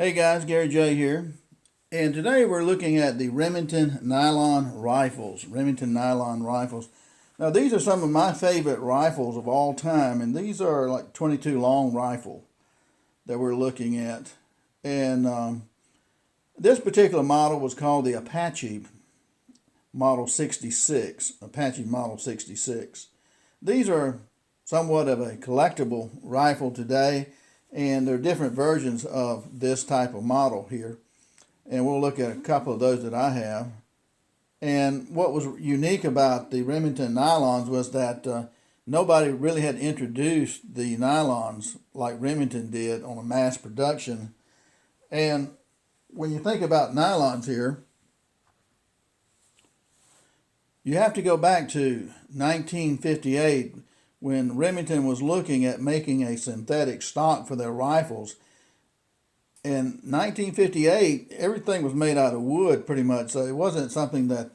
Hey guys, Gary J here, and today we're looking at the Remington Nylon rifles. Remington Nylon rifles. Now these are some of my favorite rifles of all time, and these are like 22 long rifle that we're looking at. And this particular model was called the Apache Model 66. Apache Model 66. These are somewhat of a collectible rifle today, and there are different versions of this type of model here, and we'll look at a couple of those that I have. And what was unique about the Remington Nylons was that nobody really had introduced the nylons like Remington did on a mass production. And when you think about nylons here, you have to go back to 1958 when Remington was looking at making a synthetic stock for their rifles. In 1958, everything was made out of wood pretty much, so it wasn't something that,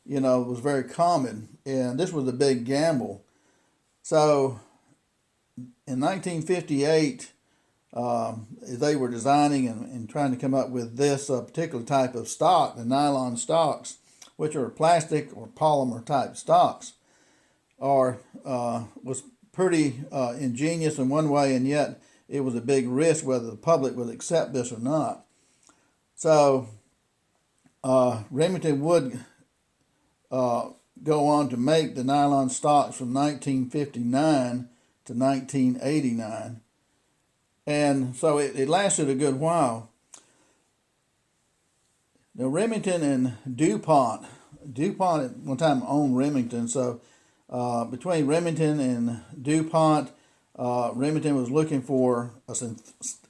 was very common, and this was a big gamble. So in 1958, they were designing and trying to come up with this particular type of stock, the nylon stocks, which are plastic or polymer type stocks, was pretty ingenious in one way, and yet it was a big risk whether the public would accept this or not. So Remington would go on to make the nylon stocks from 1959 to 1989, and so it lasted a good while. Now Remington and Dupont at one time owned Remington, so between Remington and Dupont, Remington was looking for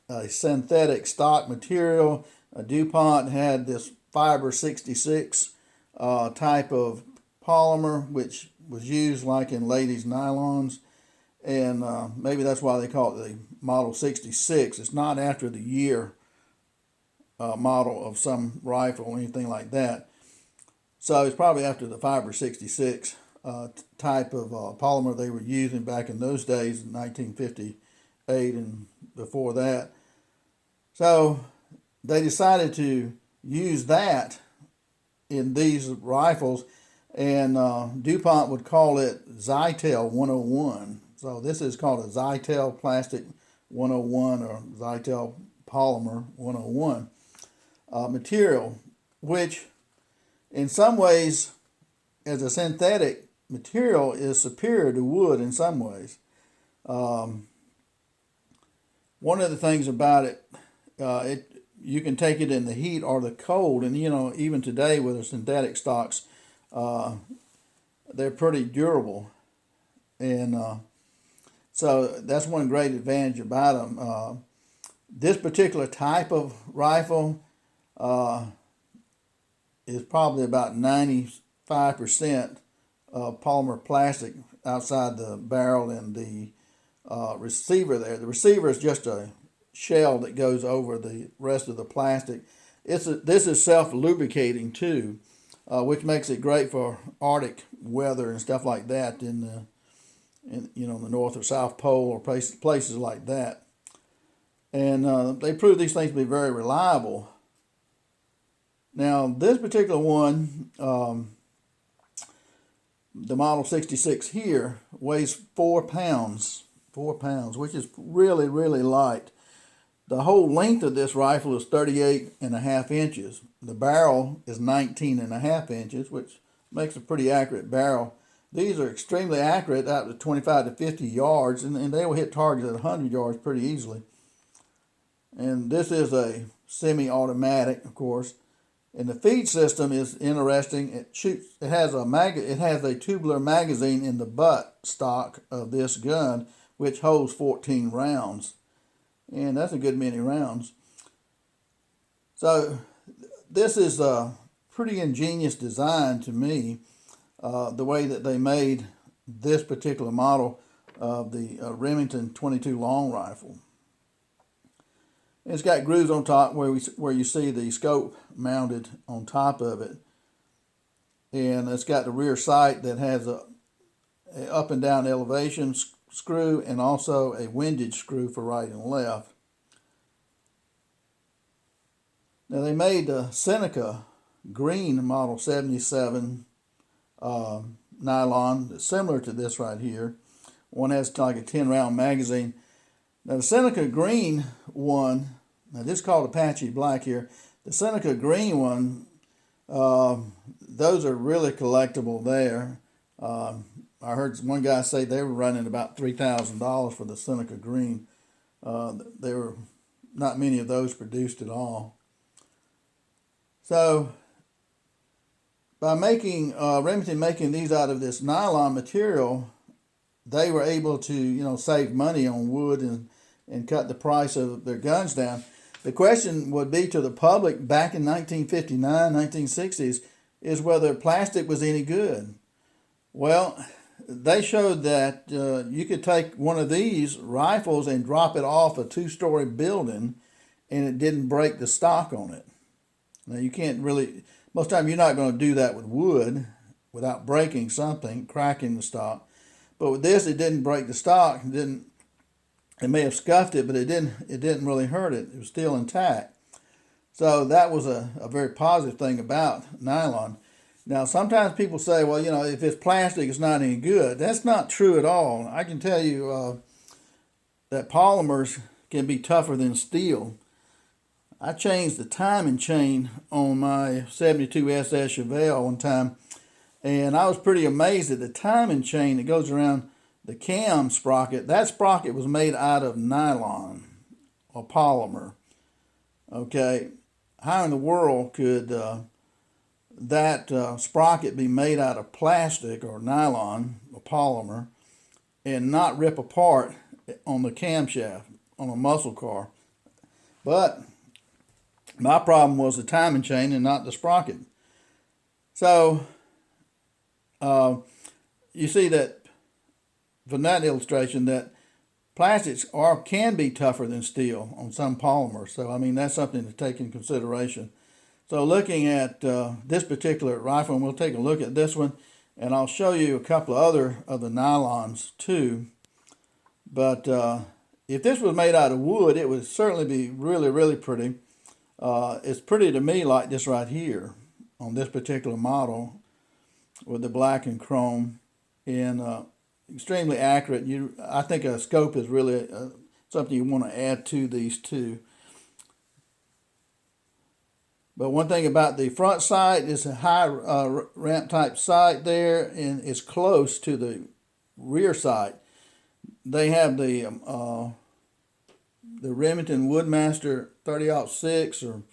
a synthetic stock material. Dupont had this fiber 66 type of polymer, which was used like in ladies' nylons, and maybe that's why they call it the Model 66. It's not after the year model of some rifle or anything like that. So it's probably after the fiber 66 type of polymer they were using back in those days in 1958 and before that. So they decided to use that in these rifles, and DuPont would call it Zytel 101. So this is called a Zytel Plastic 101 or Zytel Polymer 101 material, which in some ways as a synthetic material is superior to wood in some ways. One of the things about it, you can take it in the heat or the cold, and even today with the synthetic stocks, they're pretty durable, and so that's one great advantage about them. This particular type of rifle is probably about 95% polymer plastic outside the barrel and the receiver there. The receiver is just a shell that goes over the rest of the plastic. This is self-lubricating too, which makes it great for Arctic weather and stuff like that in the North or South Pole or places like that. And they prove these things to be very reliable. Now this particular one, the Model 66 here, weighs 4 pounds, which is really, really light. The whole length of this rifle is 38.5 inches. The barrel is 19.5 inches, which makes a pretty accurate barrel. These are extremely accurate out to 25 to 50 yards, and they will hit targets at 100 yards pretty easily. And this is a semi-automatic, of course. And the feed system is interesting. It has a tubular magazine in the butt stock of this gun, which holds 14 rounds, and that's a good many rounds. So this is a pretty ingenious design to me, the way that they made this particular model of the Remington 22 long rifle. It's got grooves on top where you see the scope mounted on top of it, and it's got the rear sight that has a up and down elevation screw and also a windage screw for right and left. Now they made the Seneca Green Model 77 nylon that's similar to this right here. One has like a 10-round magazine. Now the Seneca Green one, now this is called Apache Black here. The Seneca Green one, those are really collectible there. I heard one guy say they were running about $3,000 for the Seneca Green. There were not many of those produced at all. So by making Remington making these out of this nylon material, they were able to save money on wood and cut the price of their guns down. The question would be to the public back in 1959, 1960s, is whether plastic was any good. Well, they showed that you could take one of these rifles and drop it off a 2-story building and it didn't break the stock on it. Now you can't really, most of the time you're not going to do that with wood without breaking something, cracking the stock. But with this, it didn't break the stock. It may have scuffed it, but it didn't really hurt it. It was still intact. So that was a very positive thing about nylon. Now, sometimes people say, well, if it's plastic, it's not any good. That's not true at all. I can tell you that polymers can be tougher than steel. I changed the timing chain on my 72 SS Chevelle one time, and I was pretty amazed at the timing chain that goes around the cam sprocket. That sprocket was made out of nylon or polymer. Okay, how in the world could that sprocket be made out of plastic or nylon or polymer and not rip apart on the camshaft on a muscle car? But my problem was the timing chain and not the sprocket. So you see that from that illustration that plastics can be tougher than steel on some polymers. So I mean, that's something to take in consideration. So looking at this particular rifle, and we'll take a look at this one, and I'll show you a couple of other of the nylons too. But if this was made out of wood, it would certainly be really, really pretty. It's pretty to me like this right here on this particular model with the black and chrome, and extremely accurate. I think a scope is really something you want to add to these two. But one thing about the front sight is a high ramp type sight there, and it's close to the rear sight. They have the Remington Woodmaster 30-06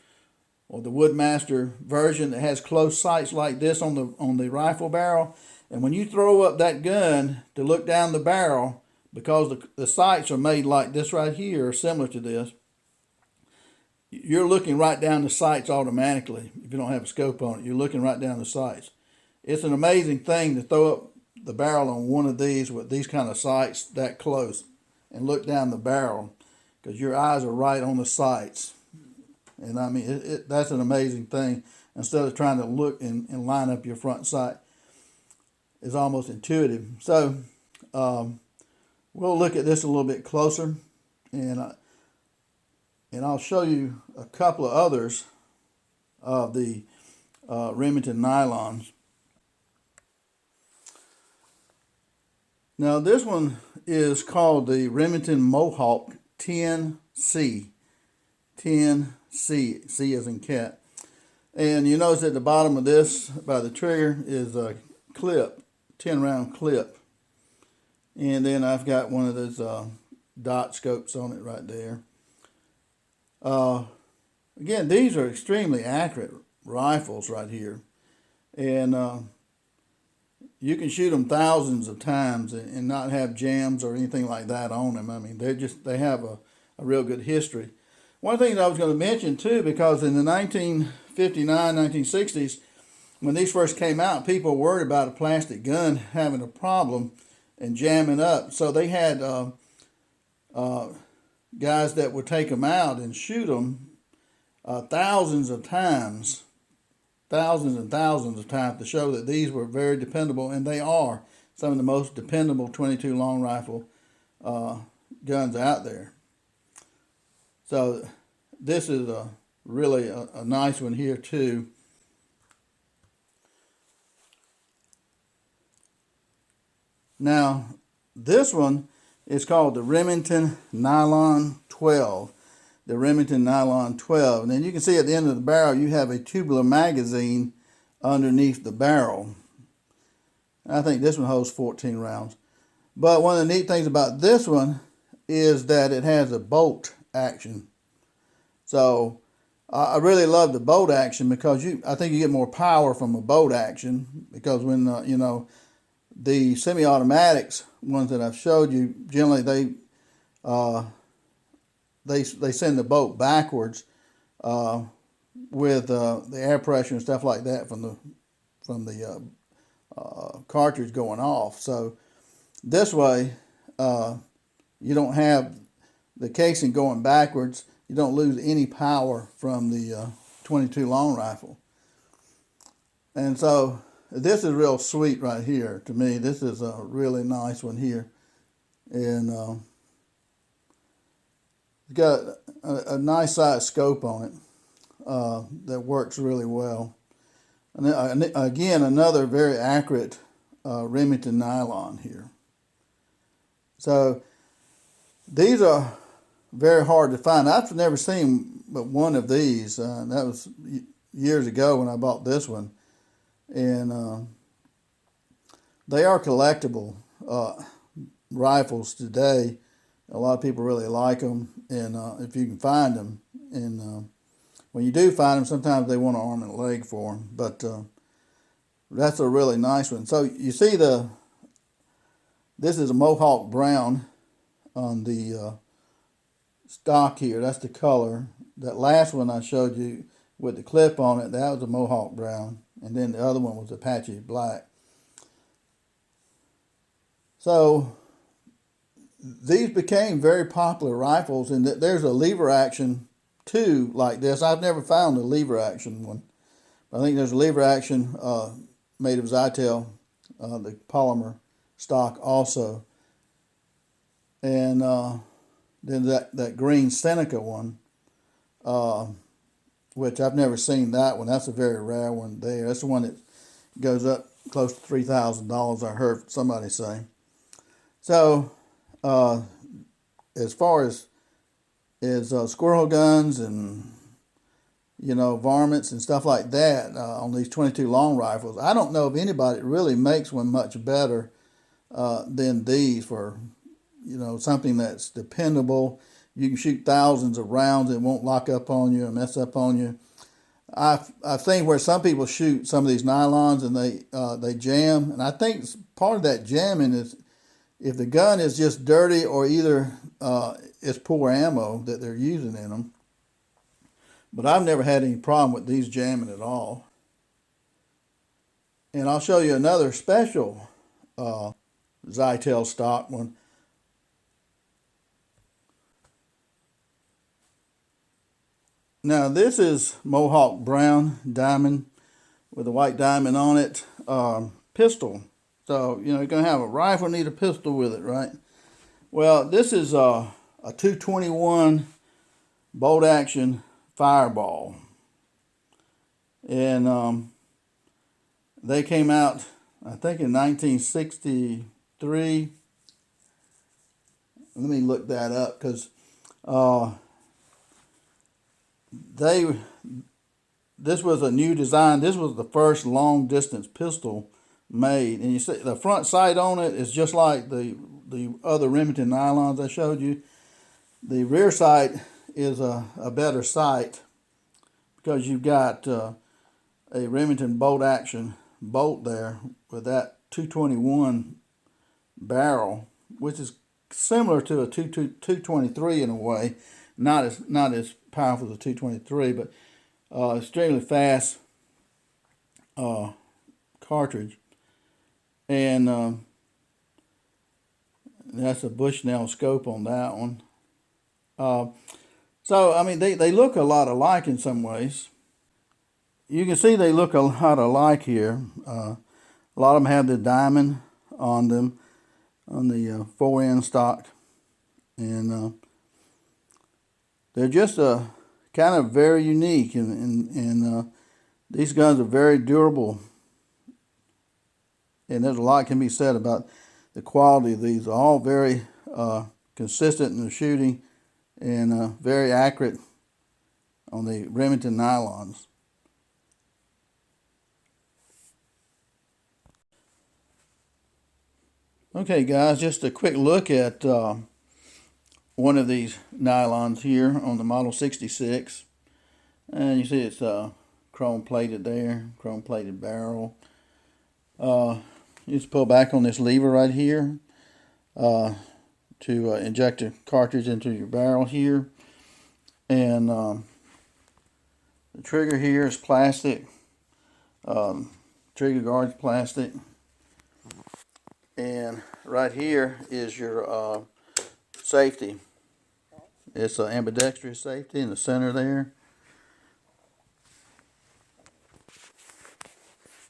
or the Woodmaster version that has close sights like this on the rifle barrel. And when you throw up that gun to look down the barrel, because the sights are made like this right here, similar to this, you're looking right down the sights automatically. If you don't have a scope on it, you're looking right down the sights. It's an amazing thing to throw up the barrel on one of these with these kind of sights that close and look down the barrel, because your eyes are right on the sights. And I mean, that's an amazing thing. Instead of trying to look and line up your front sight, it's almost intuitive. So we'll look at this a little bit closer, and I'll show you a couple of others of the Remington Nylons. Now this one is called the Remington Mohawk 10C. 10C, C as in cat. And you notice at the bottom of this, by the trigger, is a clip, 10-round clip. And then I've got one of those dot scopes on it right there. Again, these are extremely accurate rifles right here. And you can shoot them thousands of times and not have jams or anything like that on them. I mean, they have a real good history. One thing that I was going to mention too, because in the 1959, 1960s, when these first came out, people were worried about a plastic gun having a problem and jamming up. So they had guys that would take them out and shoot them thousands and thousands of times to show that these were very dependable, and they are some of the most dependable .22 long rifle guns out there. So this is really a nice one here too. Now, this one is called the Remington Nylon 12. The Remington Nylon 12. And then you can see at the end of the barrel, you have a tubular magazine underneath the barrel. I think this one holds 14 rounds. But one of the neat things about this one is that it has a bolt action. So I really love the bolt action because I think you get more power from a bolt action, because when the semi-automatics ones that I've showed you, generally they send the bolt backwards with the air pressure and stuff like that from the cartridge going off. So this way, you don't have the casing going backwards. You don't lose any power from the 22 long rifle. And so this is real sweet right here to me. This is a really nice one here. And it's got a nice size scope on it that works really well. And again, another very accurate Remington nylon here. So these are very hard to find. I've never seen but one of these. That was years ago when I bought this one. And they are collectible rifles today. A lot of people really like them, and if you can find them. And when you do find them, sometimes they want an arm and a leg for them. But that's a really nice one. So you see this is a Mohawk brown on the stock here. That's the color. That last one I showed you with the clip on it, that was a Mohawk brown. And then the other one was Apache black. So these became very popular rifles, and there's a lever action too like this. I've never found a lever action one. I think there's a lever action made of Zytel, the polymer stock also. And then that Green Seneca one, which I've never seen that one. That's a very rare one there. That's the one that goes up close to $3,000, I heard somebody say. So as far as squirrel guns and varmints and stuff like that on these 22 long rifles, I don't know if anybody really makes one much better than these for something that's dependable. You can shoot thousands of rounds. It won't lock up on you and mess up on you. I've seen where some people shoot some of these nylons and they jam, and I think part of that jamming is if the gun is just dirty, or either it's poor ammo that they're using in them. But I've never had any problem with these jamming at all. And I'll show you another special Zytel stock one. Now this is Mohawk brown diamond with a white diamond on it, pistol. So, you're going to have a rifle, need a pistol with it, right? Well, this is a 221 bolt action fireball. And they came out, I think, in 1963. Let me look that up, because this was a new design. This was the first long distance pistol made, and you see the front sight on it is just like the other Remington Nylons I showed you. The rear sight is a better sight because you've got a Remington bolt action bolt there with that 221 barrel, which is similar to a 223 in a way, not as powerful as a 223, but extremely fast cartridge. And that's a Bushnell scope on that one. So, I mean, they look a lot alike in some ways. You can see they look a lot alike here. A lot of them have the diamond on them, on the fore-end stock. And they're just a kind of very unique, and these guns are very durable, and there's a lot can be said about the quality of these. They're all very consistent in their shooting and very accurate on the Remington Nylons. Okay, guys, just a quick look at one of these nylons here on the Model 66. And you see it's chrome plated there, chrome plated barrel. You just pull back on this lever right here to inject a cartridge into your barrel here. And the trigger here is plastic. Trigger guard's plastic. And right here is your safety. It's an ambidextrous safety in the center there.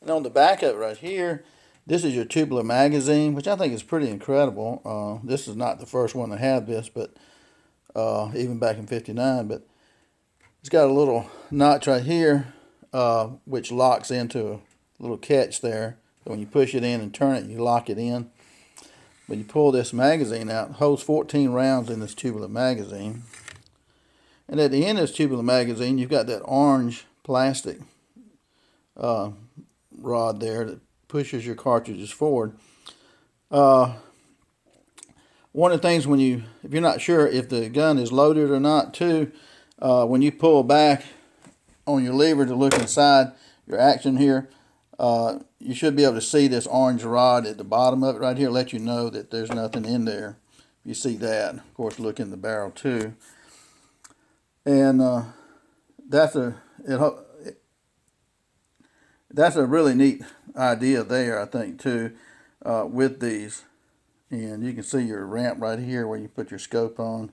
And on the back of it right here, this is your Tubular Magazine, which I think is pretty incredible. This is not the first one to have this, but even back in '59. But it's got a little notch right here, which locks into a little catch there. So when you push it in and turn it, you lock it in. But you pull this magazine out, it holds 14 rounds in this Tubular Magazine. And at the end of this Tubular Magazine, you've got that orange plastic rod there that pushes your cartridges forward. One of the things if you're not sure if the gun is loaded or not too, when you pull back on your lever to look inside your action here, you should be able to see this orange rod at the bottom of it right here, let you know that there's nothing in there. You see that. Of course, look in the barrel too. And that's a really neat idea there, I think, too, with these. And you can see your ramp right here where you put your scope on.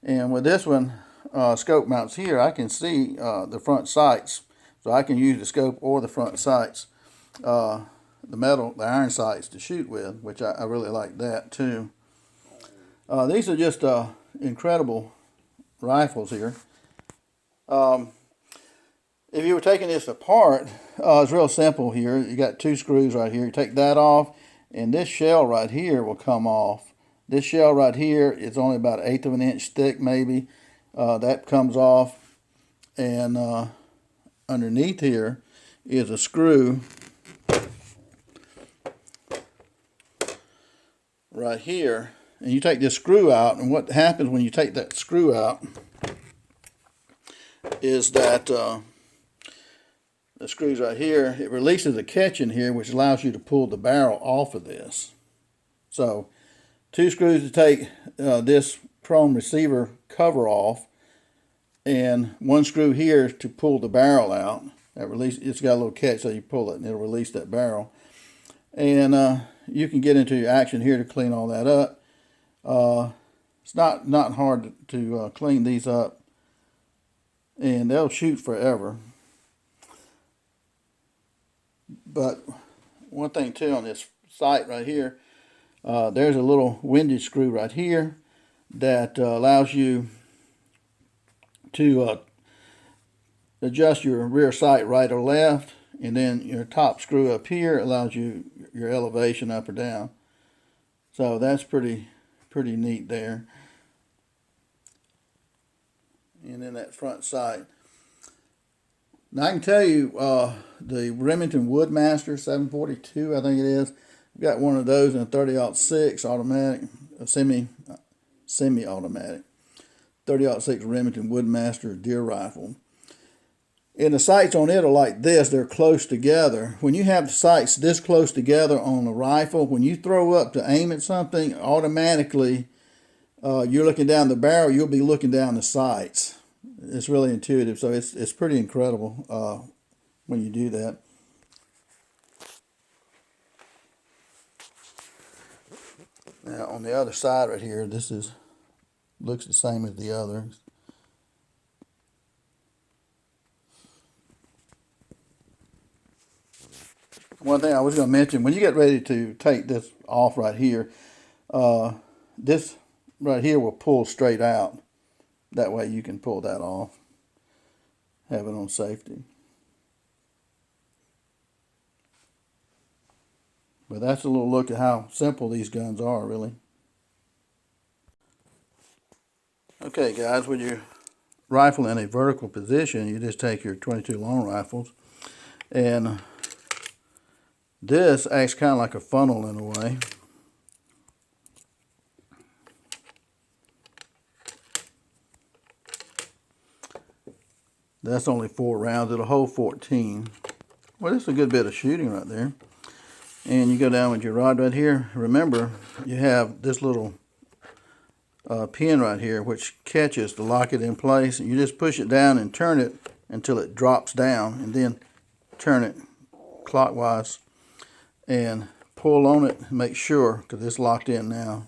And with this one, scope mounts here, I can see the front sights. So I can use the scope or the front sights, the iron sights to shoot with, which I really like that too. These are just incredible rifles here. If you were taking this apart, it's real simple here. You got two screws right here. You take that off, and this shell right here will come off. This shell right here is only about 1/8 of an inch thick, maybe. That comes off, and underneath here is a screw right here. And you take this screw out, and what happens when you take that screw out is that the screws right here, it releases a catch in here which allows you to pull the barrel off of this. So two screws to take this chrome receiver cover off, and one screw here to pull the barrel out. It's got a little catch, so you pull it and it'll release that barrel. And you can get into your action here to clean all that up. It's not hard to clean these up, and they'll shoot forever. But one thing too on this sight right here, there's a little windage screw right here that allows you to adjust your rear sight right or left, and then your top screw up here allows you your elevation up or down. So that's pretty neat there. And then that front sight. Now I can tell you the Remington Woodmaster 742, I think it is. We've got one of those in a 30-06 automatic, a semi-automatic. 30-06 Remington Woodmaster deer rifle. And the sights on it are like this. They're close together. When you have the sights this close together on a rifle, when you throw up to aim at something, automatically you're looking down the barrel, you'll be looking down the sights. It's really intuitive, so it's pretty incredible when you do that. Now on the other side right here, looks the same as the others. One thing I was going to mention, when you get ready to take this off right here, this right here will pull straight out. That way you can pull that off. have it on safety. But that's a little look at how simple these guns are, really. Okay, guys, with your rifle in a vertical position, you just take your 22 long rifles, and this acts kind of like a funnel in a way. That's only 4 rounds. It'll hold 14. Well, this is a good bit of shooting right there. And you go down with your rod right here. Remember, you have this little pin right here which catches to lock it in place. You just push it down and turn it until it drops down, and then turn it clockwise and pull on it. Make sure, because it's locked in now.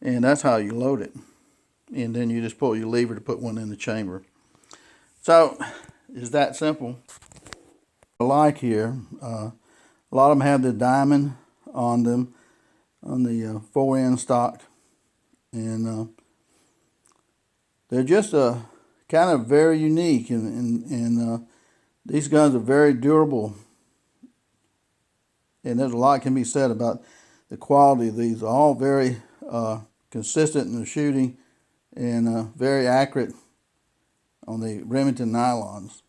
And that's how you load it. And then you just pull your lever to put one in the chamber. So, it's that simple. Like here, a lot of them have the diamond on them, on the fore-end stock. And they're just kind of very unique. And these guns are very durable. And there's a lot can be said about the quality of these. All very consistent in the shooting and very accurate on the Remington Nylons.